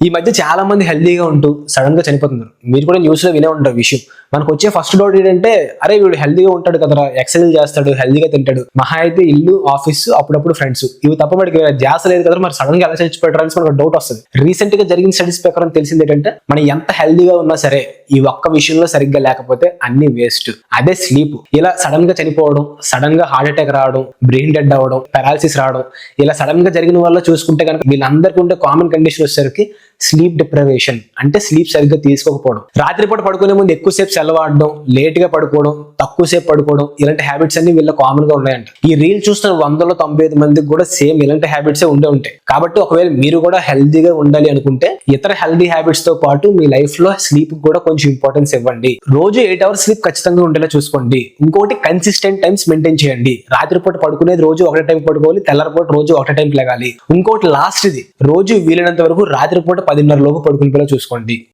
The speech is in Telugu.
ఈ మధ్య చాలా మంది హెల్దీగా ఉంటూ సడన్ గా చనిపోతున్నారు. మీరు కూడా న్యూస్ లో వినే ఉంటారు విషయం. మనకు వచ్చే ఫస్ట్ డౌట్ ఏంటంటే, అరే వీడు హెల్దీగా ఉంటాడు కదరా, ఎక్సర్సైజ్ చేస్తాడు, హెల్దీగా తింటాడు, మహా అయితే ఇల్లు ఆఫీస్ అప్పుడప్పుడు ఫ్రెండ్స్, ఇవి తప్ప మనకి ధ్యాస లేదు కదా, మరి సడన్ గా ఎలా చచ్చిపోయారు అని మనకు డౌట్ వస్తుంది. రీసెంట్ గా జరిగిన స్టడీస్ ప్రకారం తెలిసింది ఏంటంటే, మనం ఎంత హెల్దీగా ఉన్నా సరే ఈ ఒక్క విషయంలో సరిగ్గా లేకపోతే అన్ని వేస్ట్. అదే స్లీప్. ఇలా సడన్ గా చనిపోవడం, సడన్ గా హార్ట్ అటాక్ రావడం, బ్రెయిన్ డెడ్ అవ్వడం, పారాలసిస్ రావడం, ఇలా సడన్ గా జరిగిన వల్ల చూసుకుంటే కనుక వీళ్ళందరికీ ఉండే కామన్ కండిషన్ వచ్చేసరికి స్లీప్ డిప్రైవేషన్, అంటే స్లీప్ సరిగ్గా తీసుకోకపోవడం. రాత్రిపూట పడుకునే ముందు ఎక్కువసేపు సెలవాడడం, లేట్ గా పడుకోవడం, తక్కువసేపు పడుకోవడం, ఇలాంటి హ్యాబిట్స్ అన్ని వీళ్ళ కామన్ గా ఉన్నాయంట. ఈ రీల్ చూస్తున్న 195 మందికి కూడా సేమ్ ఇలాంటి హ్యాబిట్స్ ఉండే ఉంటాయి. కాబట్టి ఒకవేళ మీరు కూడా హెల్దీగా ఉండాలి అనుకుంటే ఇతర హెల్దీ హ్యాబిట్స్ తో పాటు మీ లైఫ్ లో స్లీప్ కూడా కొంచెం ఇంపార్టెన్స్ ఇవ్వండి. రోజు 8 అవర్స్ స్లీప్ ఖచ్చితంగా ఉండేలా చూసుకోండి. ఇంకోటి కన్సిస్టెంట్ టైమ్స్ మెయింటైన్ చేయండి. రాత్రిపూట పడుకునేది రోజు ఒకటే టైం పడుకోవాలి, తెల్లరిపూట రోజు ఒకటే టైంకి లెగాలి. ఇంకోటి లాస్ట్ ఇది, రోజు వీలైనంత వరకు రాత్రిపూట 10:30 లోపు పడుకునేలా చూసుకోండి.